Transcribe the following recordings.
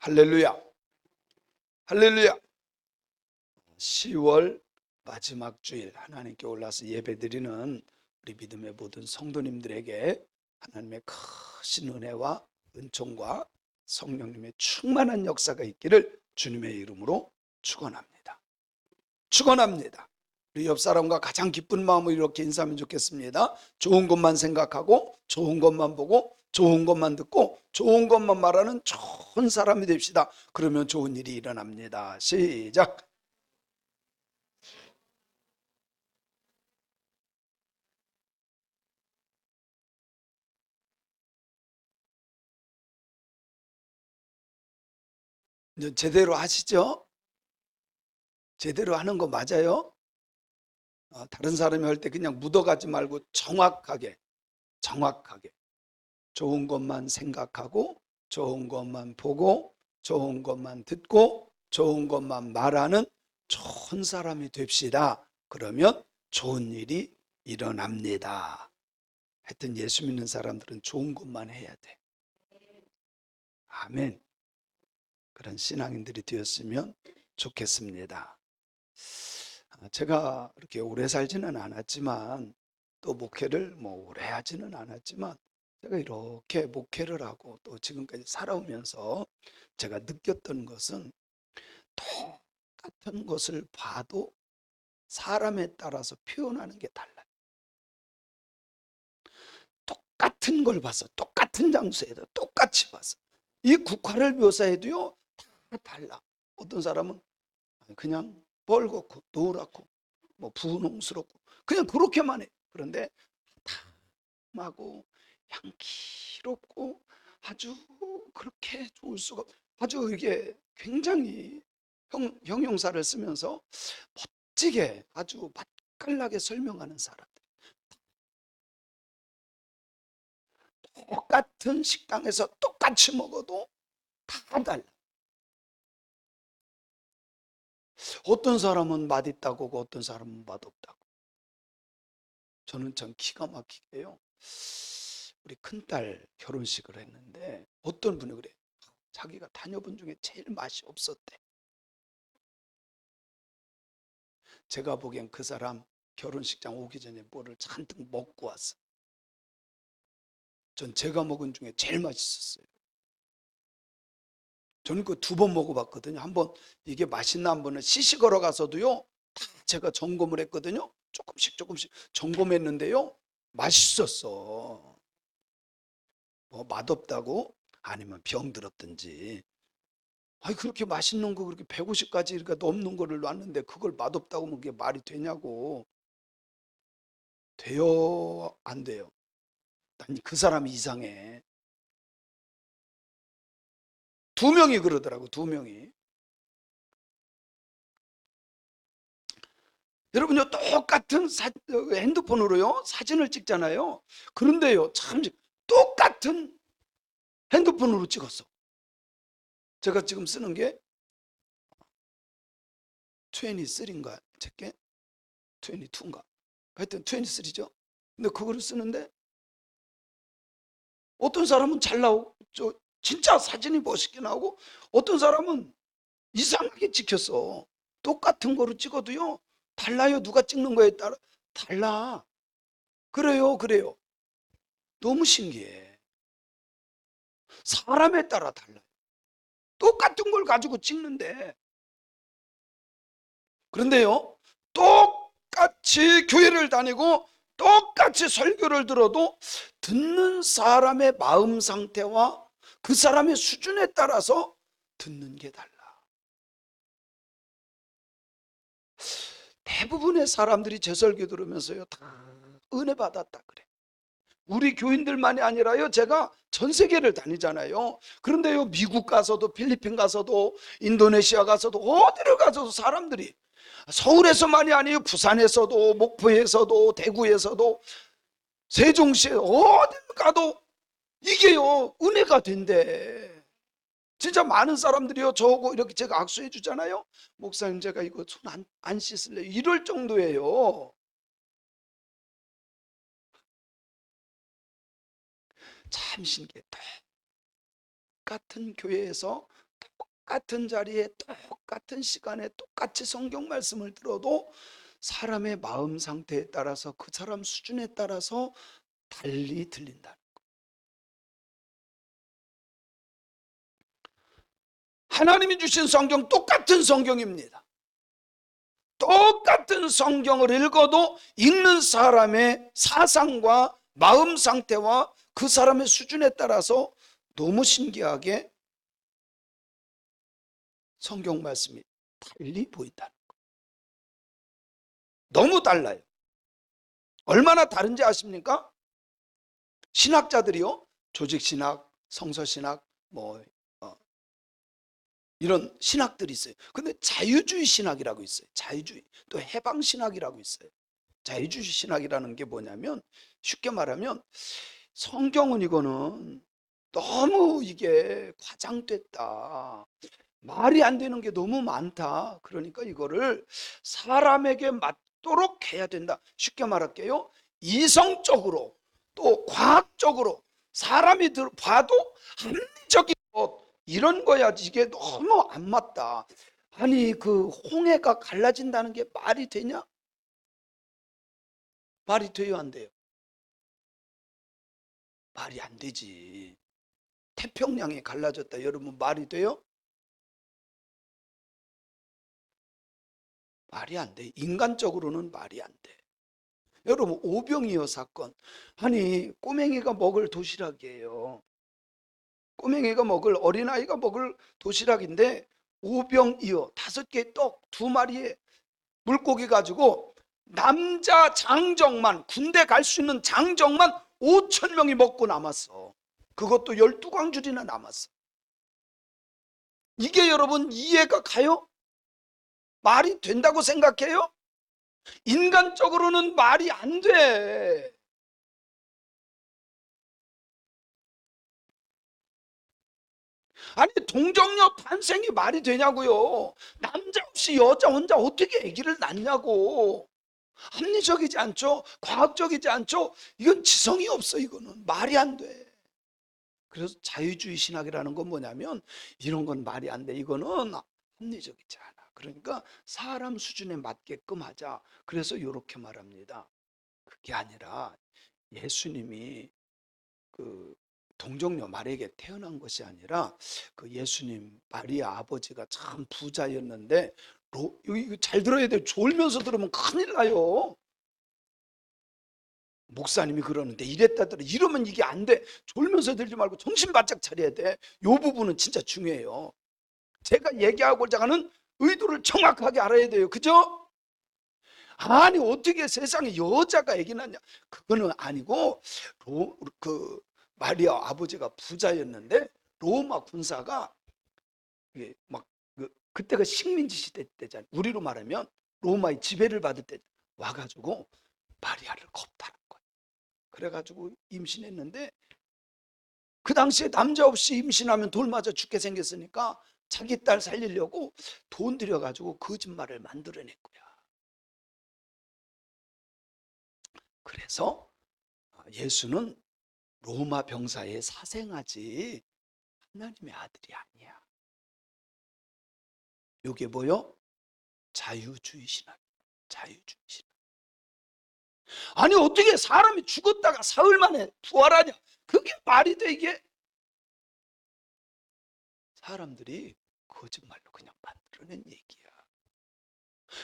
할렐루야. 할렐루야. 10월 마지막 주일 하나님께 올라서 예배드리는 우리 믿음의 모든 성도님들에게 하나님의 크신 은혜와 은총과 성령님의 충만한 역사가 있기를 주님의 이름으로 축원합니다. 축원합니다. 우리 옆 사람과 가장 기쁜 마음으로 이렇게 인사하면 좋겠습니다. 좋은 것만 생각하고 좋은 것만 보고 좋은 것만 듣고 좋은 것만 말하는 좋은 사람이 됩시다. 그러면 좋은 일이 일어납니다. 시작. 이제 제대로 하시죠? 제대로 하는 거 맞아요? 다른 사람이 할 때 그냥 묻어가지 말고 정확하게 좋은 것만 생각하고 좋은 것만 보고 좋은 것만 듣고 좋은 것만 말하는 좋은 사람이 됩시다. 그러면 좋은 일이 일어납니다. 하여튼 예수 믿는 사람들은 좋은 것만 해야 돼. 아멘. 그런 신앙인들이 되었으면 좋겠습니다. 제가 그렇게 오래 살지는 않았지만 또 목회를 오래 하지는 않았지만 제가 이렇게 목회를 하고 또 지금까지 살아오면서 제가 느꼈던 것은 똑같은 것을 봐도 사람에 따라서 표현하는 게 달라요. 똑같은 걸 봐서 똑같은 장소에도 똑같이 봐서 이 국화를 묘사해도요 다 달라. 어떤 사람은 그냥 뻘겋고 노랗고 분홍스럽고 그냥 그렇게만 해. 그런데 탐하고 향기롭고 아주 그렇게 좋을 수가 아주 이게 굉장히 형용사를 쓰면서 멋지게 아주 맛깔나게 설명하는 사람들. 똑같은 식당에서 똑같이 먹어도 다 달라. 어떤 사람은 맛있다고 하고 어떤 사람은 맛없다고. 저는 참 기가 막히게요. 우리 큰딸 결혼식을 했는데 어떤 분이 그래. 자기가 다녀본 중에 제일 맛이 없었대. 제가 보기엔 그 사람 결혼식장 오기 전에 뭐를 잔뜩 먹고 왔어. 전 제가 먹은 중에 제일 맛있었어요. 저는 그 두 번 먹어봤거든요. 한번 이게 맛있나 한번은 시식 걸어 가서도요. 다 제가 점검을 했거든요. 조금씩 점검했는데요. 맛있었어. 맛없다고? 아니면 병 들었든지. 아니 그렇게 맛있는 거 그렇게 150가지 이렇게 넘는 거를 놨는데 그걸 맛없다고 하면 그게 말이 되냐고. 돼요? 안 돼요? 난 그 사람이 이상해. 두 명이 그러더라고, 두 명이. 여러분요, 똑같은 핸드폰으로요, 사진을 찍잖아요. 그런데요, 참, 똑같은 핸드폰으로 찍었어. 제가 지금 쓰는 게 23인가, 제게 22인가. 하여튼 23죠. 근데 그거를 쓰는데 어떤 사람은 잘 나오고, 진짜 사진이 멋있게 나오고, 어떤 사람은 이상하게 찍혔어. 똑같은 거로 찍어도요, 달라요. 누가 찍는 거에 따라 달라. 그래요. 너무 신기해. 사람에 따라 달라요. 똑같은 걸 가지고 찍는데. 그런데요, 똑같이 교회를 다니고 똑같이 설교를 들어도 듣는 사람의 마음 상태와 그 사람의 수준에 따라서 듣는 게 달라. 대부분의 사람들이 제 설교 들으면서요, 다 은혜 받았다 그래. 우리 교인들만이 아니라요, 제가 전 세계를 다니잖아요. 그런데요, 미국 가서도 필리핀 가서도 인도네시아 가서도 어디를 가서도 사람들이 서울에서만이 아니에요. 부산에서도 목포에서도 대구에서도 세종시에 어딜 가도 이게요 은혜가 된대. 진짜 많은 사람들이요 저하고 이렇게 제가 악수해 주잖아요. 목사님 제가 이거 손 안 씻을래요 이럴 정도예요. 참 신기해. 똑같은 교회에서 똑같은 자리에 똑같은 시간에 똑같이 성경 말씀을 들어도 사람의 마음 상태에 따라서 그 사람 수준에 따라서 달리 들린다. 하나님이 주신 성경 똑같은 성경입니다. 똑같은 성경을 읽어도 읽는 사람의 사상과 마음 상태와 그 사람의 수준에 따라서 너무 신기하게 성경 말씀이 달리 보인다는 거예요. 너무 달라요. 얼마나 다른지 아십니까? 신학자들이요, 조직신학, 성서신학, 이런 신학들이 있어요. 근데 자유주의 신학이라고 있어요. 자유주의. 또 해방신학이라고 있어요. 자유주의 신학이라는 게 뭐냐면, 쉽게 말하면 성경은 이거는 너무 이게 과장됐다, 말이 안 되는 게 너무 많다, 그러니까 이거를 사람에게 맞도록 해야 된다. 쉽게 말할게요, 이성적으로 또 과학적으로 사람이 봐도 합리적인 것, 이런 거야. 이게 너무 안 맞다. 아니, 그 홍해가 갈라진다는 게 말이 되냐? 말이 돼요, 안 돼요? 말이 안 되지. 태평양이 갈라졌다, 여러분, 말이 돼요? 말이 안 돼. 인간적으로는 말이 안 돼. 여러분, 오병이어 사건. 아니, 꼬맹이가 먹을 도시락이에요. 꼬맹이가 먹을, 어린아이가 먹을 도시락인데 오병이어 5개 떡 2마리에 물고기 가지고 남자 장정만, 군대 갈 수 있는 장정만 5천 명이 먹고 남았어. 그것도 12광줄이나 남았어. 이게 여러분 이해가 가요? 말이 된다고 생각해요? 인간적으로는 말이 안 돼. 아니, 동정녀 탄생이 말이 되냐고요? 남자 없이 여자 혼자 어떻게 아기를 낳냐고. 합리적이지 않죠? 과학적이지 않죠? 이건 지성이 없어. 이거는 말이 안 돼. 그래서 자유주의 신학이라는 건 뭐냐면, 이런 건 말이 안 돼, 이거는 합리적이지 않아. 그러니까 사람 수준에 맞게끔 하자. 그래서 이렇게 말합니다. 그게 아니라 예수님이 그 동정녀 마리에게 태어난 것이 아니라, 그 예수님 마리아 아버지가 참 부자였는데, 이거 잘 들어야 돼요. 졸면서 들으면 큰일 나요. 목사님이 그러는데 이랬다더라, 이러면 이게 안 돼. 졸면서 들지 말고 정신 바짝 차려야 돼. 이 부분은 진짜 중요해요. 제가 얘기하고자 하는 의도를 정확하게 알아야 돼요. 그죠? 아니, 어떻게 세상에 여자가 애기 낳냐, 그거는 아니고, 그 마리아 아버지가 부자였는데 로마 군사가 이게 막 그때가 식민지 시대 때잖아요. 우리로 말하면 로마의 지배를 받을 때 와가지고 마리아를 겁탈한 거예요. 그래가지고 임신했는데, 그 당시에 남자 없이 임신하면 돌 맞아 죽게 생겼으니까 자기 딸 살리려고 돈 들여가지고 거짓말을 만들어낸 거야. 그래서 예수는 로마 병사의 사생아지 하나님의 아들이 아니야. 이게 뭐요? 자유주의 신학. 자유주의 신학. 아니, 어떻게 사람이 죽었다가 사흘 만에 부활하냐? 그게 말이 돼, 이게? 사람들이 거짓말로 그냥 만들어낸 얘기야.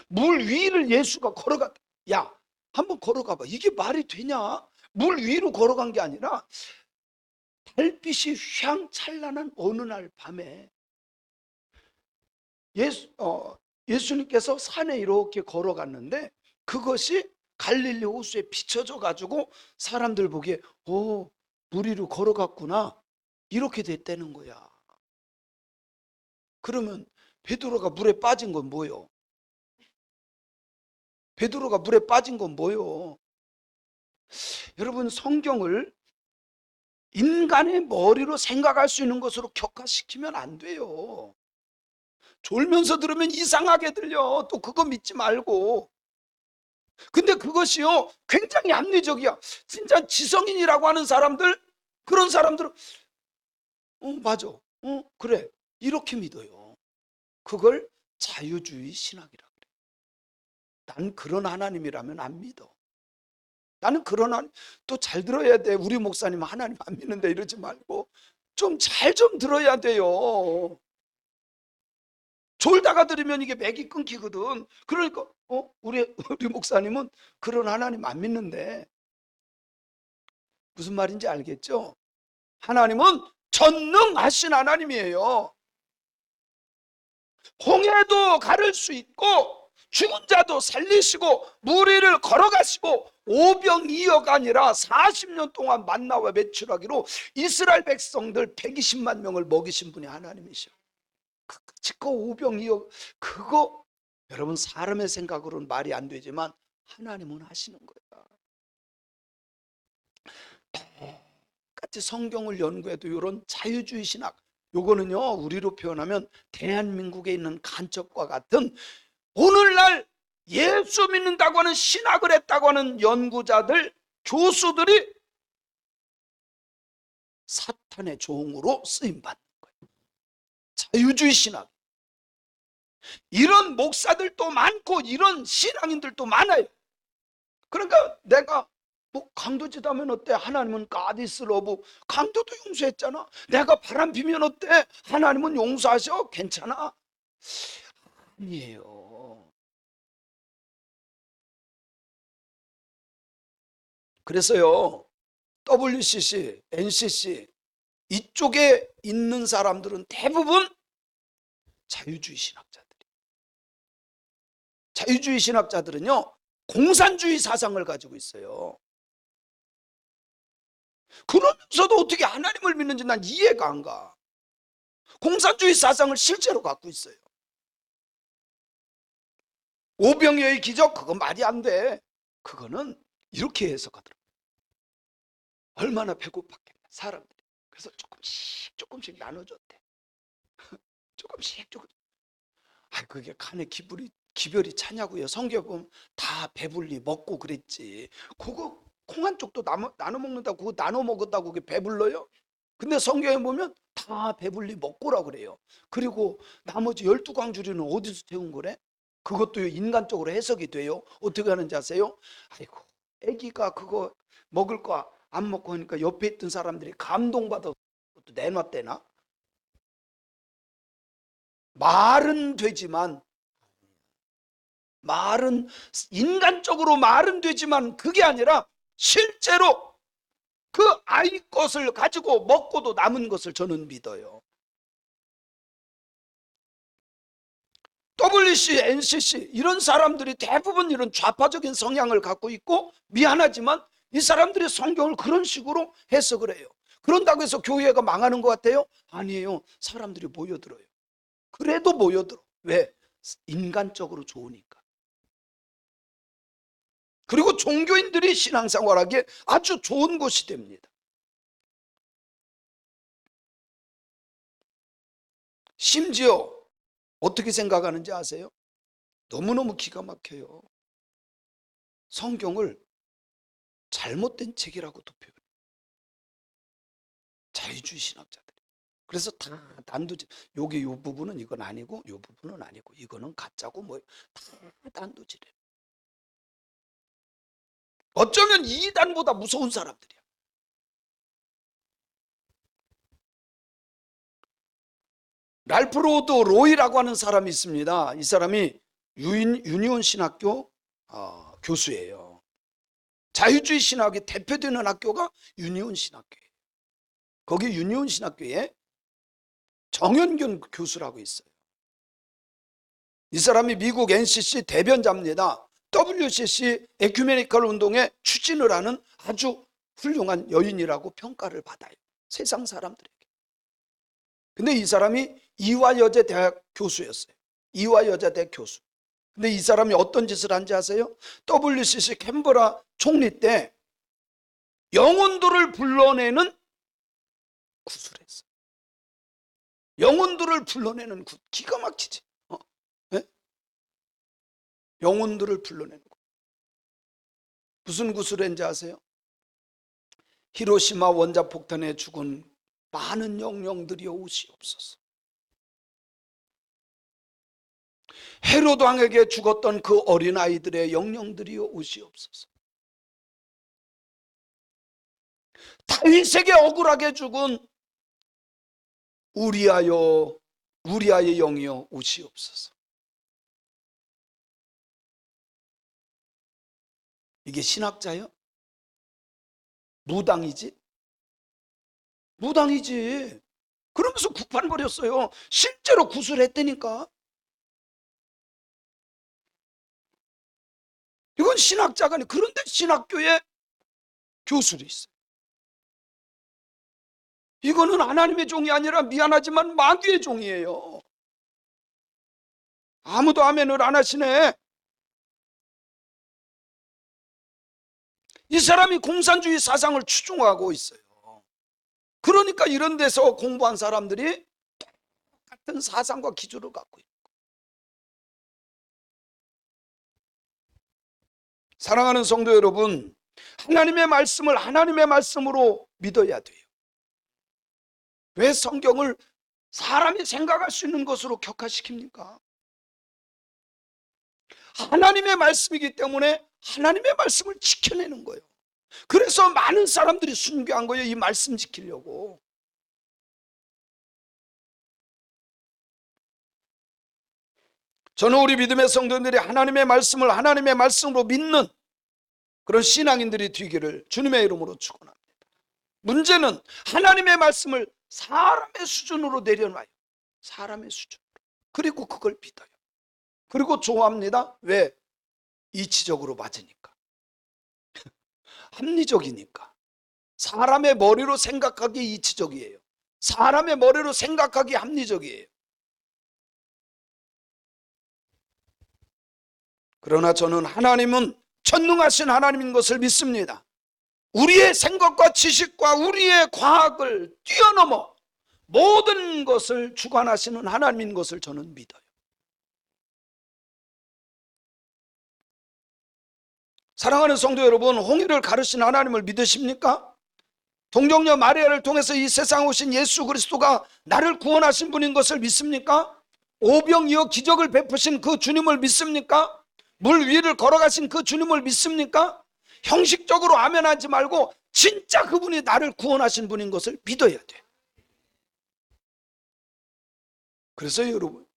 물 위를 예수가 걸어갔다. 야, 한번 걸어가봐. 이게 말이 되냐? 물 위로 걸어간 게 아니라 달빛이 휘황찬란한 어느 날 밤에 예수님께서 산에 이렇게 걸어갔는데, 그것이 갈릴리 호수에 비춰져 가지고 사람들 보기에 물 위로 걸어갔구나, 이렇게 됐다는 거야. 그러면 베드로가 물에 빠진 건 뭐요? 베드로가 물에 빠진 건 뭐요? 여러분, 성경을 인간의 머리로 생각할 수 있는 것으로 격화시키면 안 돼요. 졸면서 들으면 이상하게 들려. 또 그거 믿지 말고. 근데 그것이요, 굉장히 합리적이야. 진짜 지성인이라고 하는 사람들, 그런 사람들은 맞아, 그래, 이렇게 믿어요. 그걸 자유주의 신학이라 그래. 난 그런 하나님이라면 안 믿어. 나는 그런 하나님, 또 잘 들어야 돼. 우리 목사님 하나님 안 믿는데 이러지 말고 좀 잘 좀 들어야 돼요. 졸다가 들으면 이게 맥이 끊기거든. 그러니까 우리 목사님은 그런 하나님 안 믿는데, 무슨 말인지 알겠죠? 하나님은 전능하신 하나님이에요. 홍해도 가를 수 있고 죽은 자도 살리시고 무리를 걸어가시고 오병이어가 아니라 40년 동안 만나와 매출하기로 이스라엘 백성들 120만 명을 먹이신 분이 하나님이셔. 그거 오병이어, 그거 여러분 사람의 생각으로는 말이 안 되지만 하나님은 하시는 거야. 똑같이 성경을 연구해도 이런 자유주의 신학, 요거는요 우리로 표현하면 대한민국에 있는 간첩과 같은, 오늘날 예수 믿는다고 하는 신학을 했다고 하는 연구자들, 교수들이 사탄의 종으로 쓰임받는 거예요. 자유주의 신학. 이런 목사들도 많고 이런 신앙인들도 많아요. 그러니까 내가 뭐 강도짓 하면 어때? 하나님은 가디스 러브, 강도도 용서했잖아. 내가 바람 피면 어때? 하나님은 용서하셔. 괜찮아. 아니에요. 그래서요 WCC, NCC 이쪽에 있는 사람들은 대부분 자유주의 신학자들이. 자유주의 신학자들은요 공산주의 사상을 가지고 있어요. 그러면서도 어떻게 하나님을 믿는지 난 이해가 안 가. 공산주의 사상을 실제로 갖고 있어요. 오병이어의 기적, 그건 말이 안 돼. 그거는 이렇게 해석하더라고요. 얼마나 배고팠겠나 사람들이. 그래서 조금씩 나눠줬대. 조금씩. 그게 칸에 기별이 차냐고요. 성경 보면 다 배불리 먹고 그랬지. 그거 콩 한 쪽도 나눠 먹는다고, 그거 나눠 먹었다고 그게 배불러요? 근데 성경에 보면 다 배불리 먹고라 그래요. 그리고 나머지 12광주리는 어디서 태운 거래? 그것도 인간적으로 해석이 돼요. 어떻게 하는지 아세요? 아이고, 애기가 그거 먹을 거 안 먹고 하니까 옆에 있던 사람들이 감동받아서 그것도 내놨대나? 말은 되지만, 말은 인간적으로 말은 되지만 그게 아니라 실제로 그 아이 것을 가지고 먹고도 남은 것을 저는 믿어요. WC, NCC 이런 사람들이 대부분 이런 좌파적인 성향을 갖고 있고, 미안하지만 이 사람들이 성경을 그런 식으로 해석을 해요. 그런다고 해서 교회가 망하는 것 같아요? 아니에요. 사람들이 모여들어요. 그래도 모여들어. 왜? 인간적으로 좋으니까. 그리고 종교인들이 신앙생활하기에 아주 좋은 곳이 됩니다. 심지어 어떻게 생각하는지 아세요? 너무너무 기가 막혀요. 성경을 잘못된 책이라고도 표현해요. 자유주의 신학자들이. 그래서 다 단도직, 여기 요 부분은 이건 아니고 요 부분은 아니고 이거는 가짜고 뭐 다 단도직이에요. 어쩌면 이단보다 무서운 사람들이야. 랄프 로드 로이라고 하는 사람이 있습니다. 이 사람이 유니온 신학교 교수예요. 자유주의 신학의 대표되는 학교가 유니온 신학교예요. 거기 유니온 신학교에 정현균 교수라고 있어요. 이 사람이 미국 NCC 대변자입니다. WCC 에큐메니컬 운동에 추진을 하는 아주 훌륭한 여인이라고 평가를 받아요. 세상 사람들에게. 근데 이 사람이 이화여자대학 교수였어요. 이화여자대 교수. 근데 이 사람이 어떤 짓을 한지 아세요? WCC 캔버라 총리 때 영혼들을 불러내는 굿을 했어요. 영혼들을 불러내는 굿. 기가 막히지. 네? 영혼들을 불러내는 굿. 무슨 굿을 했는지 아세요? 히로시마 원자폭탄에 죽은 많은 영령들이 오시옵소서. 헤롯 왕에게 죽었던 그 어린아이들의 영령들이여 오시옵소서. 다윗에게 억울하게 죽은 우리아의 영이여 오시옵소서. 이게 신학자요? 무당이지? 무당이지. 그러면서 구판버렸어요. 실제로 구술했다니까. 이건 신학자가 아니에요. 그런데 신학교에 교술이 있어요. 이거는 하나님의 종이 아니라 미안하지만 마귀의 종이에요. 아무도 아멘을 안 하시네. 이 사람이 공산주의 사상을 추종하고 있어요. 그러니까 이런 데서 공부한 사람들이 똑같은 사상과 기조를 갖고 있고. 사랑하는 성도 여러분, 하나님의 말씀을 하나님의 말씀으로 믿어야 돼요. 왜 성경을 사람이 생각할 수 있는 것으로 격화시킵니까? 하나님의 말씀이기 때문에 하나님의 말씀을 지켜내는 거예요. 그래서 많은 사람들이 순교한 거예요. 이 말씀 지키려고. 저는 우리 믿음의 성도들이 하나님의 말씀을 하나님의 말씀으로 믿는 그런 신앙인들이 되기를 주님의 이름으로 축원합니다. 문제는 하나님의 말씀을 사람의 수준으로 내려놔요. 사람의 수준으로. 그리고 그걸 믿어요. 그리고 좋아합니다. 왜? 이치적으로 맞으니까. 합리적이니까. 사람의 머리로 생각하기 이치적이에요. 사람의 머리로 생각하기 합리적이에요. 그러나 저는 하나님은 전능하신 하나님인 것을 믿습니다. 우리의 생각과 지식과 우리의 과학을 뛰어넘어 모든 것을 주관하시는 하나님인 것을 저는 믿어요. 사랑하는 성도 여러분, 홍해를 가르신 하나님을 믿으십니까? 동정녀 마리아를 통해서 이 세상에 오신 예수 그리스도가 나를 구원하신 분인 것을 믿습니까? 오병이어 기적을 베푸신 그 주님을 믿습니까? 물 위를 걸어가신 그 주님을 믿습니까? 형식적으로 아멘하지 말고 진짜 그분이 나를 구원하신 분인 것을 믿어야 돼. 그래서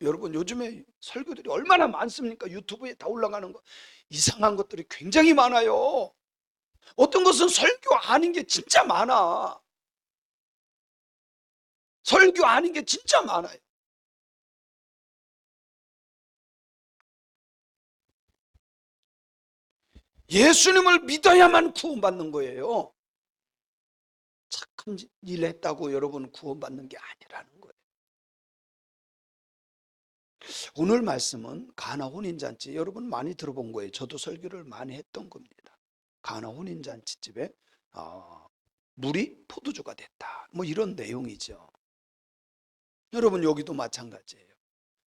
여러분 요즘에 설교들이 얼마나 많습니까? 유튜브에 다 올라가는 거 이상한 것들이 굉장히 많아요. 어떤 것은 설교 아닌 게 진짜 많아. 설교 아닌 게 진짜 많아요. 예수님을 믿어야만 구원받는 거예요. 착한 일 했다고 여러분 구원받는 게 아니라는 거예요. 오늘 말씀은 가나 혼인잔치, 여러분 많이 들어본 거예요. 저도 설교를 많이 했던 겁니다. 가나 혼인잔치집에 물이 포도주가 됐다, 뭐 이런 내용이죠. 여러분 여기도 마찬가지예요.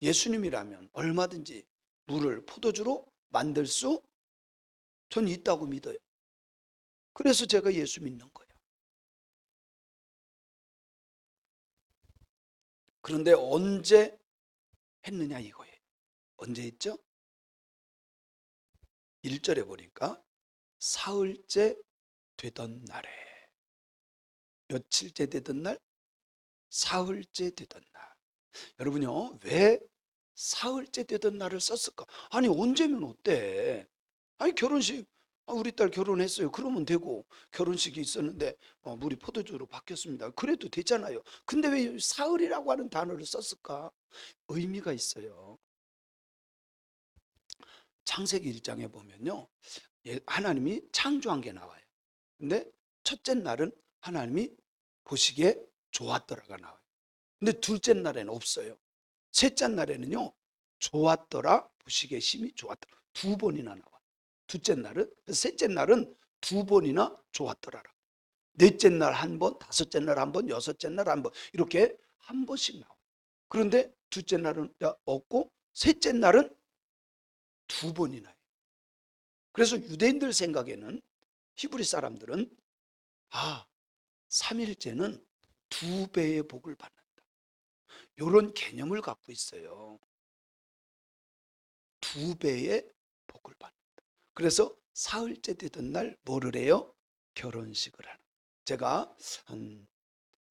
예수님이라면 얼마든지 물을 포도주로 만들 수 전 있다고 믿어요. 그래서 제가 예수 믿는 거예요. 그런데 언제 했느냐 이거예요. 언제 했죠? 1절에 보니까 사흘째 되던 날에. 며칠째 되던 날? 사흘째 되던 날. 여러분요, 왜 사흘째 되던 날을 썼을까? 아니 언제면 어때? 아니 결혼식, 우리 딸 결혼했어요. 그러면 되고, 결혼식이 있었는데 물이 포도주로 바뀌었습니다. 그래도 되잖아요. 근데 왜 사흘이라고 하는 단어를 썼을까? 의미가 있어요. 창세기 1장에 보면요, 하나님이 창조한 게 나와요. 근데 첫째 날은 하나님이 보시기에 좋았더라가 나와요. 근데 둘째 날에는 없어요. 셋째 날에는요, 좋았더라, 보시기에 심히 좋았더라, 두 번이나 나와요. 둘째 날은, 셋째 날은 두 번이나 좋았더라라. 넷째 날 한 번, 다섯째 날 한 번, 여섯째 날 한 번, 이렇게 한 번씩 나와요. 그런데 둘째 날은 없고 셋째 날은 두 번이나 해요. 그래서 유대인들 생각에는, 히브리 사람들은 3일째는 두 배의 복을 받는다, 이런 개념을 갖고 있어요. 2배의 복을 받는다. 그래서 사흘째 되던 날 뭐를 해요? 결혼식을 하는. 제가 한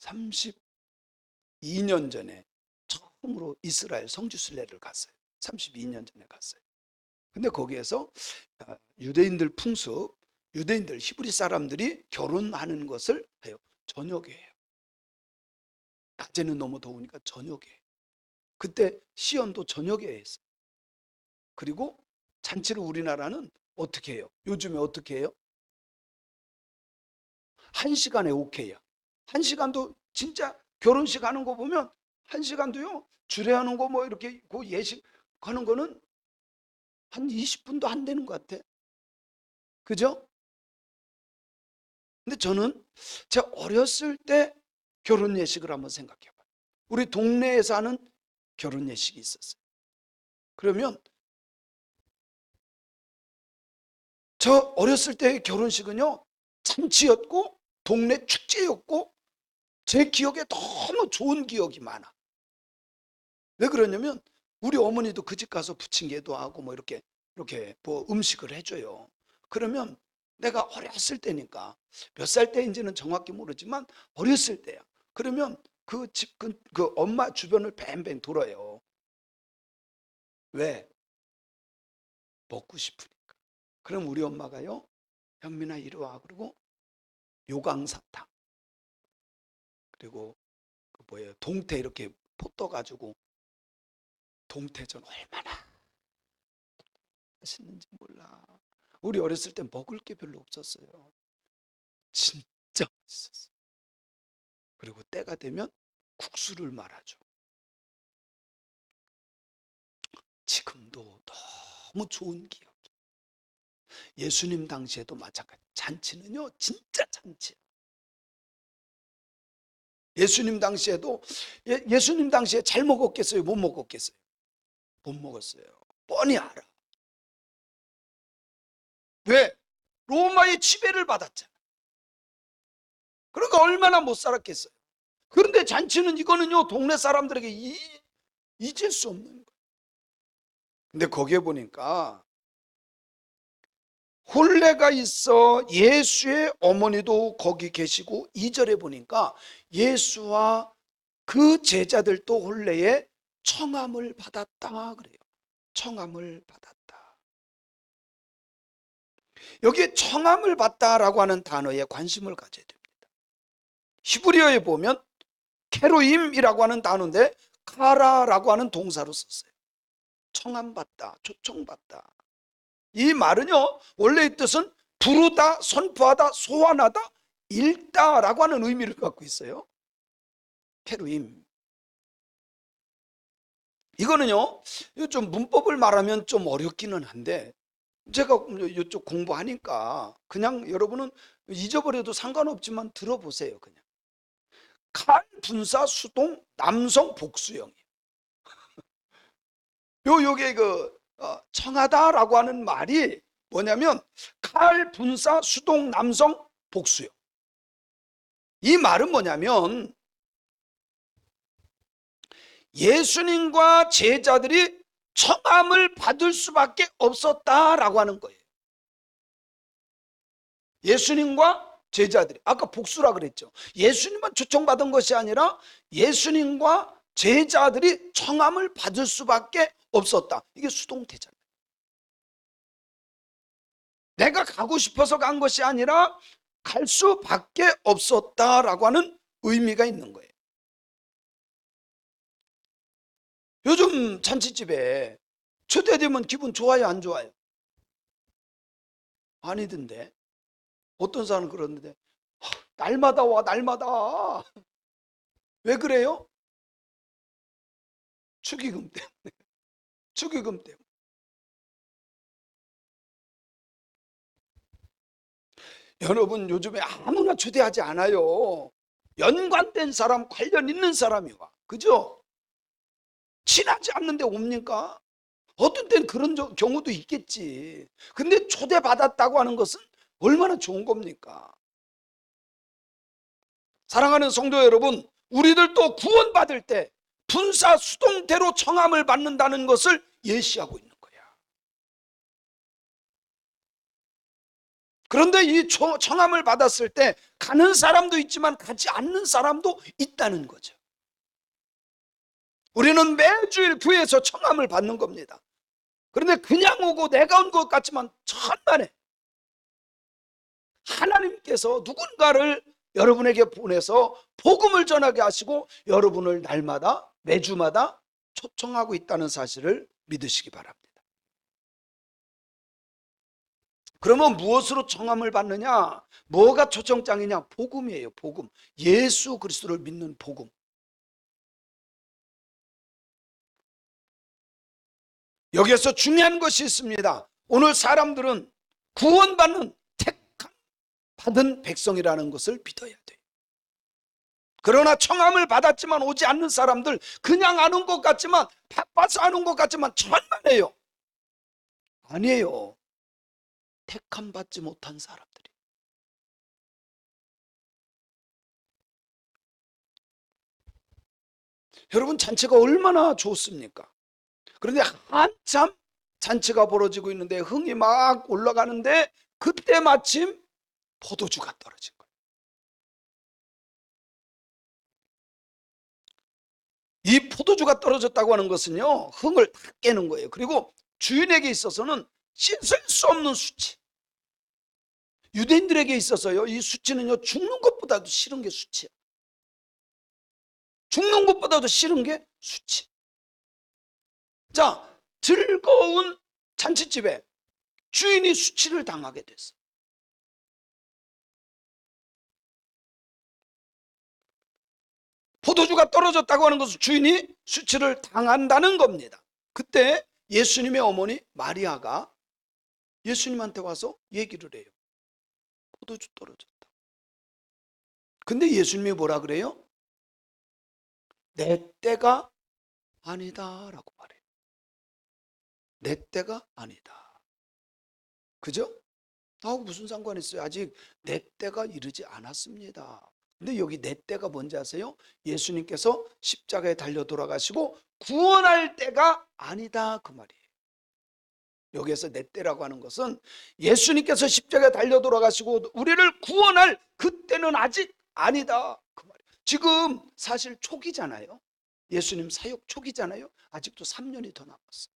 32년 전에 처음으로 이스라엘 성지순례를 갔어요. 32년 전에 갔어요. 근데 거기에서 유대인들 풍습, 유대인들 히브리 사람들이 결혼하는 것을 해요. 저녁에 해요. 낮에는 너무 더우니까 저녁에 해요. 그때 시연도 저녁에 했어요. 그리고 잔치를 우리나라는 어떻게 해요? 요즘에 어떻게 해요? 1시간에 오케이야. 1시간도 진짜 결혼식 하는 거 보면 1시간도요. 주례하는 거 뭐 이렇게 그 예식 하는 거는 한 20분도 안 되는 것 같아. 그죠? 근데 저는 제가 어렸을 때 결혼 예식을 한번 생각해 봐요. 우리 동네에서 하는 결혼 예식이 있었어요. 그러면 저 어렸을 때의 결혼식은요, 잔치였고 동네 축제였고 제 기억에 너무 좋은 기억이 많아. 왜 그러냐면 우리 어머니도 그 집 가서 부침개도 하고 뭐 이렇게 뭐 음식을 해줘요. 그러면 내가 어렸을 때니까 몇 살 때인지는 정확히 모르지만 어렸을 때야. 그러면 그 집 그 엄마 주변을 뱅뱅 돌아요. 왜? 먹고 싶으니까. 그럼 우리 엄마가요, 현민아 이리 와. 그리고 요강사탕, 그리고 그 뭐예요, 동태 이렇게 포 떠가지고, 동태전 얼마나 맛있는지 몰라. 우리 어렸을 때 먹을 게 별로 없었어요. 진짜 맛있었어요. 그리고 때가 되면 국수를 말아줘. 지금도 너무 좋은 기억. 예수님 당시에도 마찬가지. 잔치는요, 진짜 잔치야. 예수님 당시에도 예수님 당시에 잘 먹었겠어요? 못 먹었겠어요? 못 먹었어요. 뻔히 알아. 왜? 로마의 지배를 받았잖아. 그러니까 얼마나 못 살았겠어요. 그런데 잔치는 이거는요, 동네 사람들에게 잊을 수 없는 거예요. 근데 거기에 보니까 혼례가 있어 예수의 어머니도 거기 계시고, 2절에 보니까 예수와 그 제자들도 혼례에 청함을 받았다 그래요. 청함을 받았다. 여기에 청함을 받다라고 하는 단어에 관심을 가져야 됩니다. 히브리어에 보면 케로임이라고 하는 단어인데 카라라고 하는 동사로 썼어요. 청함받다, 초청받다. 이 말은요, 원래의 뜻은 부르다, 선포하다, 소환하다, 읽다라고 하는 의미를 갖고 있어요. 케루임. 이거는요, 좀 문법을 말하면 좀 어렵기는 한데, 제가 이쪽 공부하니까 그냥 여러분은 잊어버려도 상관없지만 들어보세요. 그냥 칼, 분사, 수동, 남성 복수형이에요. 요게 청하다라고 하는 말이 뭐냐면 칼, 분사, 수동, 남성 복수형. 이 말은 뭐냐면 예수님과 제자들이 청함을 받을 수밖에 없었다라고 하는 거예요. 예수님과 제자들이, 아까 복수라 그랬죠. 예수님만 초청받은 것이 아니라 예수님과 제자들이 청함을 받을 수밖에 없었다. 이게 수동태잖아요. 내가 가고 싶어서 간 것이 아니라 갈 수밖에 없었다라고 하는 의미가 있는 거예요. 요즘 잔치집에 초대되면 기분 좋아요, 안 좋아요? 아니던데. 어떤 사람은 그러는데 날마다 와, 날마다. 왜 그래요? 축의금 때문에. 축의금 때문에. 여러분, 요즘에 아무나 초대하지 않아요. 연관된 사람, 관련 있는 사람이 와. 그죠? 친하지 않는데 옵니까? 어떤 때는 그런 경우도 있겠지. 근데 초대받았다고 하는 것은 얼마나 좋은 겁니까? 사랑하는 성도 여러분, 우리들도 구원받을 때 분사 수동태로 청함을 받는다는 것을 예시하고 있는 거야. 그런데 이 청함을 받았을 때 가는 사람도 있지만 가지 않는 사람도 있다는 거죠. 우리는 매주일 교회에서 청함을 받는 겁니다. 그런데 그냥 오고 내가 온 것 같지만 천만에 하나님께서 누군가를 여러분에게 보내서 복음을 전하게 하시고 여러분을 날마다 매주마다 초청하고 있다는 사실을 믿으시기 바랍니다. 그러면 무엇으로 청함을 받느냐? 뭐가 초청장이냐? 복음이에요. 복음. 예수 그리스도를 믿는 복음. 여기에서 중요한 것이 있습니다. 오늘 사람들은 구원받는 택함 받은 백성이라는 것을 믿어야 돼요. 그러나 청함을 받았지만 오지 않는 사람들, 그냥 아는 것 같지만, 바빠서 아는 것 같지만 천만에요. 아니에요. 택함 받지 못한 사람들이. 여러분, 잔치가 얼마나 좋습니까? 그런데 한참 잔치가 벌어지고 있는데 흥이 막 올라가는데 그때 마침 포도주가 떨어진 거예요. 이 포도주가 떨어졌다고 하는 것은요, 흥을 다 깨는 거예요. 그리고 주인에게 있어서는 씻을 수 없는 수치. 유대인들에게 있어서요, 이 수치는요, 죽는 것보다도 싫은 게 수치야. 죽는 것보다도 싫은 게 수치. 자, 즐거운 잔치집에 주인이 수치를 당하게 됐어. 포도주가 떨어졌다고 하는 것은 주인이 수치를 당한다는 겁니다. 그때 예수님의 어머니 마리아가 예수님한테 와서 얘기를 해요. 포도주 떨어졌다. 근데 예수님이 뭐라 그래요? 내 때가 아니다라고 말해요. 내 때가 아니다. 그죠? 나하고 무슨 상관이 있어요? 아직 내 때가 이르지 않았습니다. 근데 여기 내 때가 뭔지 아세요? 예수님께서 십자가에 달려 돌아가시고 구원할 때가 아니다 그 말이에요. 여기에서 내 때라고 하는 것은 예수님께서 십자가에 달려 돌아가시고 우리를 구원할 그때는 아직 아니다 그 말이에요. 지금 사실 초기잖아요. 예수님 사역 초기잖아요. 아직도 3년이 더 남았어요.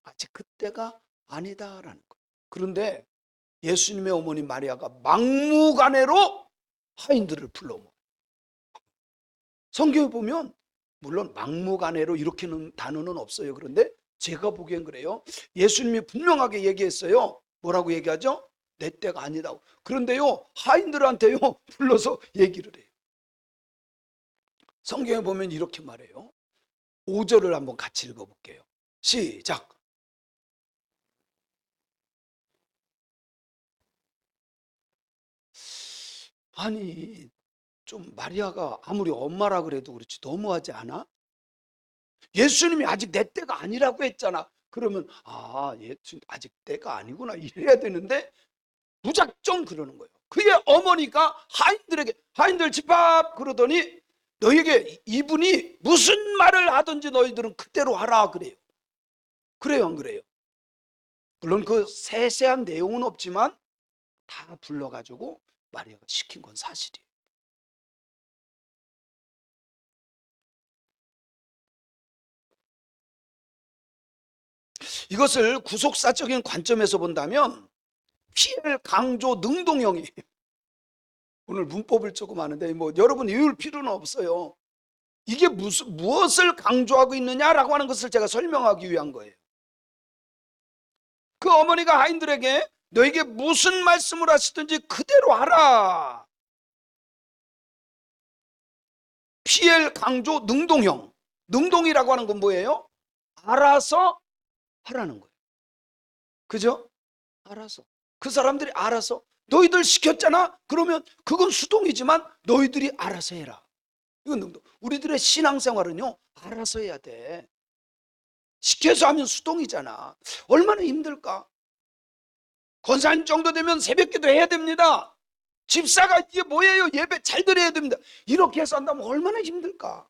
아직 그때가 아니다라는 거예요. 그런데 예수님의 어머니 마리아가 막무가내로 하인들을 불러모아요. 성경에 보면 물론 막무가내로 이렇게는 단어는 없어요. 그런데 제가 보기엔 그래요. 예수님이 분명하게 얘기했어요. 뭐라고 얘기하죠? 내 때가 아니다고. 그런데요, 하인들한테요 불러서 얘기를 해요. 성경에 보면 이렇게 말해요. 5절을 한번 같이 읽어볼게요. 시작. 아니, 좀 마리아가 아무리 엄마라 그래도 그렇지 너무하지 않아? 예수님이 아직 내 때가 아니라고 했잖아. 그러면 예수님 아직 때가 아니구나 이래야 되는데 무작정 그러는 거예요. 그의 어머니가 하인들 집합 그러더니 너희에게 이분이 무슨 말을 하든지 너희들은 그대로 하라 그래요. 그래요, 안 그래요? 물론 그 세세한 내용은 없지만 다 불러가지고 마리아가 시킨 건 사실이에요. 이것을 구속사적인 관점에서 본다면 피엘 강조 능동형이에요. 오늘 문법을 조금 하는데 뭐 여러분 외울 필요는 없어요. 이게 무엇을 강조하고 있느냐라고 하는 것을 제가 설명하기 위한 거예요. 그 어머니가 하인들에게 너에게 무슨 말씀을 하시든지 그대로 하라. 피엘 강조 능동형. 능동이라고 하는 건 뭐예요? 알아서 하라는 거예요. 그죠? 알아서. 그 사람들이 알아서. 너희들 시켰잖아? 그러면 그건 수동이지만 너희들이 알아서 해라. 이건 능동. 우리들의 신앙생활은요, 알아서 해야 돼. 시켜서 하면 수동이잖아. 얼마나 힘들까? 권사님 정도 되면 새벽기도 해야 됩니다. 집사가 이게 뭐예요? 예배 잘 드려야 됩니다. 이렇게 해서 한다면 얼마나 힘들까?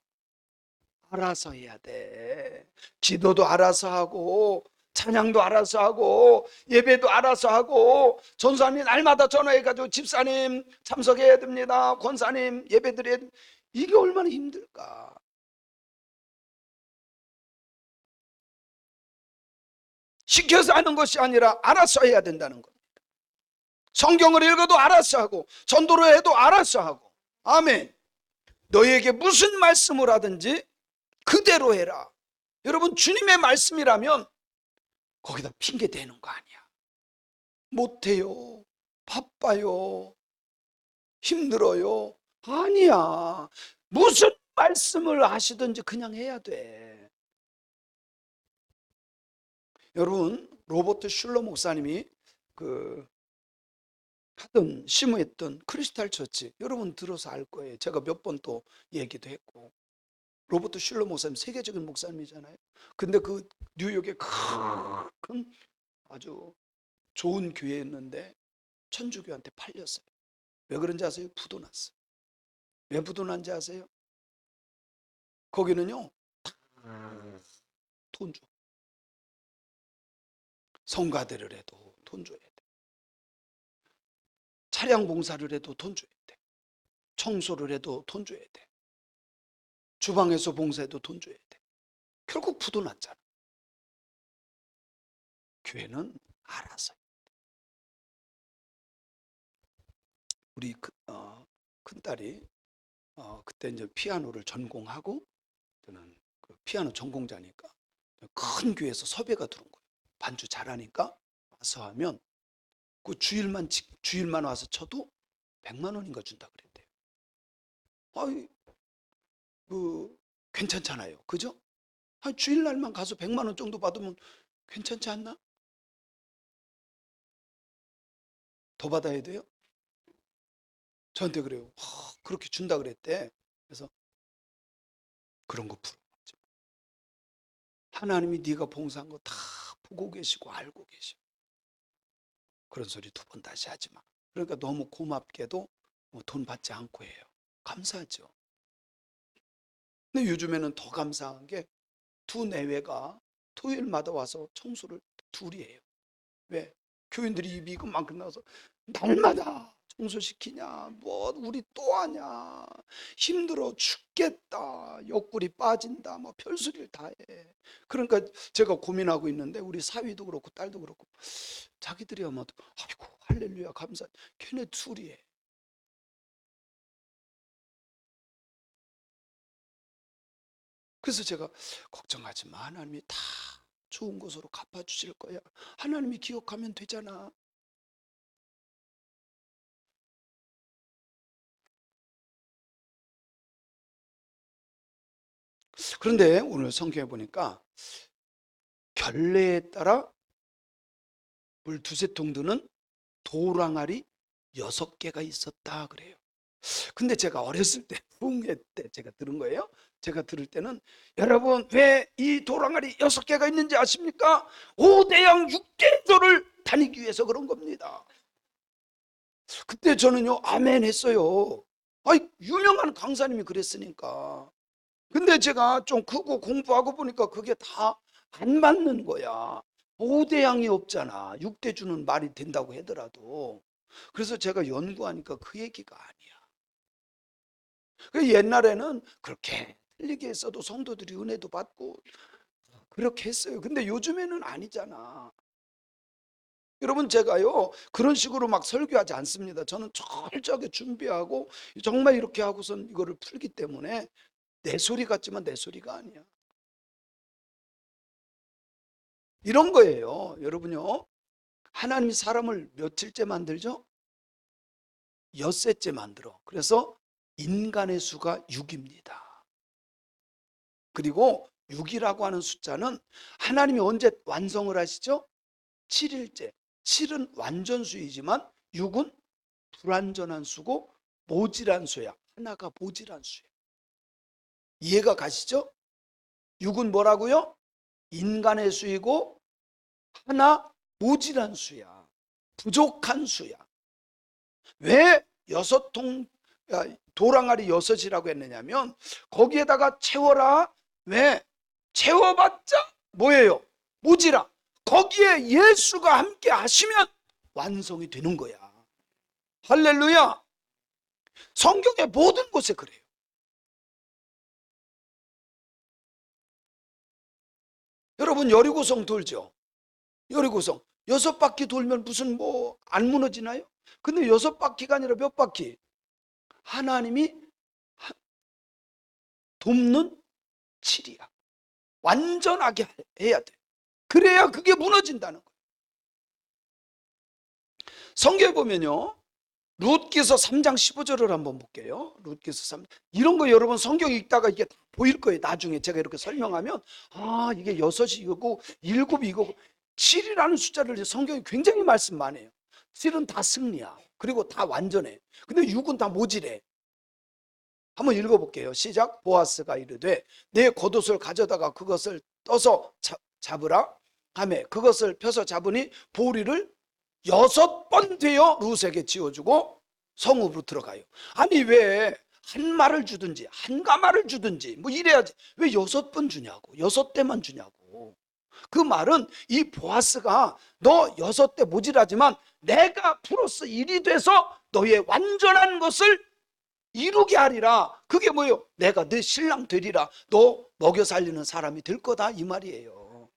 알아서 해야 돼. 기도도 알아서 하고 찬양도 알아서 하고 예배도 알아서 하고 전사님 날마다 전화해가지고 집사님 참석해야 됩니다, 권사님 예배 드려야 됩니다. 이게 얼마나 힘들까. 시켜서 하는 것이 아니라 알아서 해야 된다는 겁니다. 성경을 읽어도 알아서 하고 전도를 해도 알아서 하고. 아멘. 너희에게 무슨 말씀을 하든지 그대로 해라. 여러분, 주님의 말씀이라면 거기다 핑계 대는 거 아니야. 못해요, 바빠요, 힘들어요. 아니야. 무슨 말씀을 하시든지 그냥 해야 돼. 여러분, 로버트 슐러 목사님이 심무했던 크리스탈 처치, 여러분 들어서 알 거예요. 제가 몇 번 또 얘기도 했고. 로버트 슐러 목사님 세계적인 목사님이잖아요. 근데 그 뉴욕에 큰 아주 좋은 교회였는데 천주교한테 팔렸어요. 왜 그런지 아세요? 부도 났어요. 왜 부도 난지 아세요? 거기는요, 돈 줘. 성가대를 해도 돈 줘야 돼. 차량 봉사를 해도 돈 줘야 돼. 청소를 해도 돈 줘야 돼. 주방에서 봉사해도 돈 줘야 돼. 결국 부도 났잖아. 교회는 알아서. 우리 큰딸이 그때 이제 피아노를 전공하고, 저는 그 피아노 전공자니까 큰 교회에서 섭외가 들어온 거예요. 반주 잘하니까 와서 하면 그 주일만 와서 쳐도 100만 원인가 준다 그랬대요. 아이, 괜찮잖아요, 그죠? 주일날만 가서 100만 원 정도 받으면 괜찮지 않나? 더 받아야 돼요? 저한테 그래요. 그렇게 준다 그랬대. 그래서 그런 거 부러워하지 마. 하나님이 네가 봉사한 거 다 보고 계시고 알고 계셔. 그런 소리 두 번 다시 하지 마. 그러니까 너무 고맙게도 돈 받지 않고 해요. 감사하죠. 근데 요즘에는 더 감사한 게 두 내외가 토요일마다 와서 청소를 둘이 해요. 왜? 교인들이 입이 그만큼 나와서 날마다 청소시키냐, 뭐 우리 또 하냐, 힘들어 죽겠다, 옆구리 빠진다, 뭐 별소리를 다 해. 그러니까 제가 고민하고 있는데, 우리 사위도 그렇고 딸도 그렇고 자기들이 아마 아이고 할렐루야 감사, 걔네 둘이 해. 그래서 제가 걱정하지 마, 하나님이 다 좋은 것으로 갚아주실 거야. 하나님이 기억하면 되잖아. 그런데 오늘 성경에 보니까 결례에 따라 물 두세 통 드는 도랑알이 6개가 있었다 그래요. 근데 제가 어렸을 때 부흥회 때 제가 들은 거예요. 제가 들을 때는, 여러분 왜 이 도랑알이 6개가 있는지 아십니까? 5대양 6대조를 다니기 위해서 그런 겁니다. 그때 저는요 아멘 했어요. 유명한 강사님이 그랬으니까. 근데 제가 좀 크고 공부하고 보니까 그게 다 안 맞는 거야. 5대양이 없잖아. 6대주는 말이 된다고 하더라도. 그래서 제가 연구하니까 그 얘기가 아니야. 옛날에는 그렇게 틀리게 했어도 성도들이 은혜도 받고 그렇게 했어요. 근데 요즘에는 아니잖아. 여러분, 제가요 그런 식으로 막 설교하지 않습니다. 저는 철저하게 준비하고 정말 이렇게 하고선 이거를 풀기 때문에 내 소리 같지만 내 소리가 아니야. 이런 거예요. 여러분요, 하나님이 사람을 며칠째 만들죠? 엿새째 만들어. 그래서 인간의 수가 6입니다. 그리고 6이라고 하는 숫자는 하나님이 언제 완성을 하시죠? 7일째. 7은 완전수이지만 6은 불완전한 수고 모질한 수야. 하나가 모질한 수야. 이해가 가시죠? 6은 뭐라고요? 인간의 수이고 하나 모질한 수야. 부족한 수야. 왜 6통 도랑알이 6이라고 했느냐면, 거기에다가 채워라. 왜? 채워봤자 뭐예요? 모지라. 거기에 예수가 함께 하시면 완성이 되는 거야. 할렐루야. 성경의 모든 곳에 그래요. 여러분 여리고성 돌죠. 여리고성 6바퀴 돌면 무슨 뭐 안 무너지나요? 근데 6바퀴가 아니라 몇 바퀴? 하나님이 돕는 7이야. 완전하게 해야 돼. 그래야 그게 무너진다는 거예요. 성경에 보면요, 룻기서 3장 15절을 한번 볼게요. 룻기서 3장. 이런 거 여러분 성경 읽다가 이게 다 보일 거예요. 나중에 제가 이렇게 설명하면 아, 이게 6이 이거고 7이 이거고 7이라는 숫자를 성경이 굉장히 말씀 많이 해요. 7은 다 승리야. 그리고 다 완전해. 근데 6은 다 모질해. 한번 읽어볼게요. 시작. 보아스가 이르되 내 겉옷을 가져다가 그것을 떠서 잡으라 하매 그것을 펴서 잡으니 보리를 6번 되어 룻에게 지어주고 성읍으로 들어가요. 아니 왜 한 말을 주든지 한 가마를 주든지 뭐 이래야지 왜 6번 주냐고, 6대만 주냐고. 그 말은 이 보아스가 너 6대 모질하지만 내가 플러스 1이 돼서 너의 완전한 것을 이루게 하리라. 그게 뭐예요? 내가 네 신랑 되리라. 너 먹여 살리는 사람이 될 거다 이 말이에요.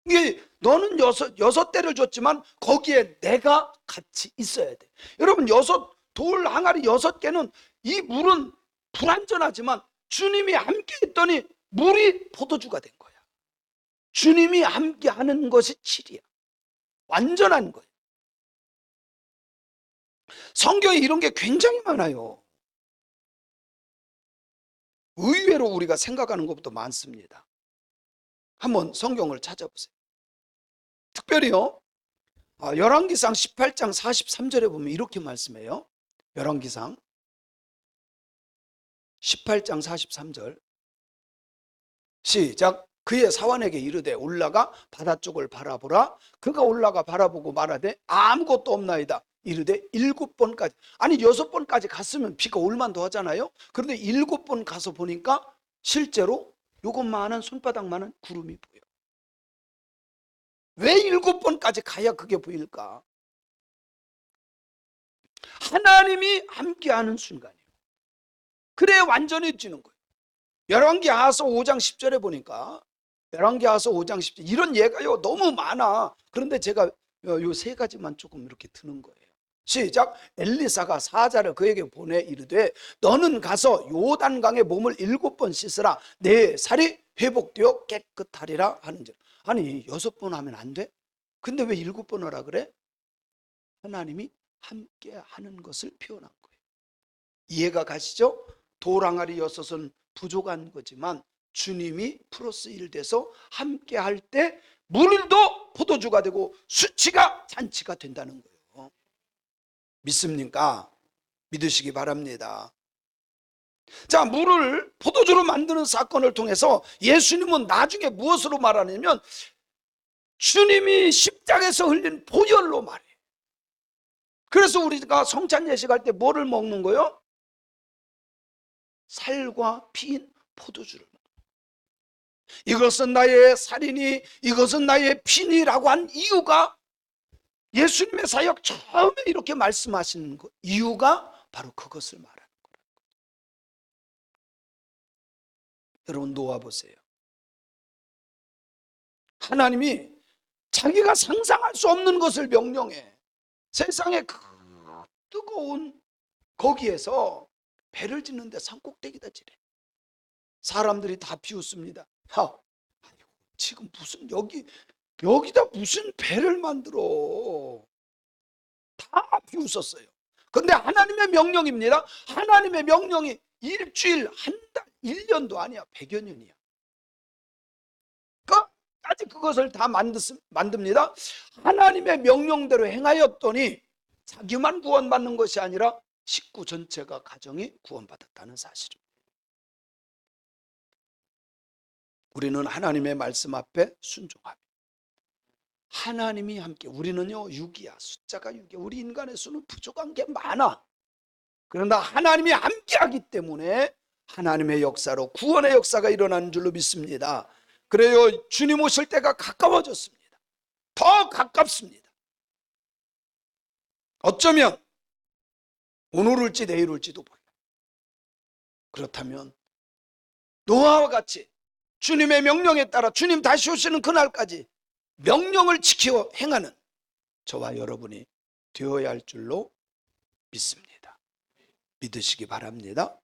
이게 너는 6대를 줬지만 거기에 내가 같이 있어야 돼. 여러분 돌 항아리 6개는 이 물은 불완전하지만 주님이 함께 있더니 물이 포도주가 된 거야. 주님이 함께 하는 것이 7이야. 완전한 거예요. 성경에 이런 게 굉장히 많아요. 의외로 우리가 생각하는 것보다 많습니다. 한번 성경을 찾아보세요. 특별히요, 열왕기상 18장 43절에 보면 이렇게 말씀해요. 열왕기상 18장 43절 시작. 그의 사환에게 이르되 올라가 바다 쪽을 바라보라. 그가 올라가 바라보고 말하되 아무것도 없나이다. 이르되 7번까지, 아니 6번까지 갔으면 비가 올 만도 하잖아요. 그런데 7번 가서 보니까 실제로 요것만한 손바닥만한 구름이 보여. 왜 7번까지 가야 그게 보일까? 하나님이 함께하는 순간이에요. 그래야 완전해지는 거예요. 열왕기하서 5장 10절에 보니까 열왕기하서 5장 10절 이런 예가요 너무 많아. 그런데 제가 요 3가지만 조금 이렇게 드는 거예요. 시작. 엘리사가 사자를 그에게 보내 이르되 너는 가서 요단강에 몸을 7번 씻으라. 내 살이 회복되어 깨끗하리라 하는지라. 아니 6번 하면 안 돼? 근데 왜 7번 하라 그래? 하나님이 함께 하는 것을 표현한 거예요. 이해가 가시죠? 돌 항아리 6은 부족한 거지만 주님이 플러스 1 돼서 함께 할 때 물도 포도주가 되고 수치가 잔치가 된다는 거예요. 믿습니까? 믿으시기 바랍니다. 자, 물을 포도주로 만드는 사건을 통해서 예수님은 나중에 무엇으로 말하냐면 주님이 십자가에서 흘린 보혈로 말해요. 그래서 우리가 성찬 예식할 때 뭐를 먹는 거예요? 살과 피인 포도주를. 이것은 나의 살이니 이것은 나의 피니라고 한 이유가 예수님의 사역 처음에 이렇게 말씀하시는 거, 이유가 바로 그것을 말하는 거라는 거예요. 여러분 놓아보세요. 하나님이 자기가 상상할 수 없는 것을 명령해. 세상에 그 뜨거운 거기에서 배를 짓는데 산꼭대기다 지래. 사람들이 다 비웃습니다. 지금 무슨 여기다 무슨 배를 만들어. 다 비웃었어요. 근데 하나님의 명령입니다. 하나님의 명령이 일주일, 한 달, 1년도 아니야. 100여 년이야. 끝까지 그것을 다 만듭니다. 하나님의 명령대로 행하였더니 자기만 구원받는 것이 아니라 식구 전체가 가정이 구원받았다는 사실입니다. 우리는 하나님의 말씀 앞에 순종합니다. 하나님이 함께, 우리는요 6이야. 숫자가 6이야. 우리 인간의 수는 부족한 게 많아. 그러나 하나님이 함께하기 때문에 하나님의 역사로 구원의 역사가 일어나는 줄로 믿습니다. 그래요, 주님 오실 때가 가까워졌습니다. 더 가깝습니다. 어쩌면 오늘 올지 내일 올지도 몰라요. 그렇다면 노아와 같이 주님의 명령에 따라 주님 다시 오시는 그날까지 명령을 지켜 행하는 저와 여러분이 되어야 할 줄로 믿습니다. 믿으시기 바랍니다.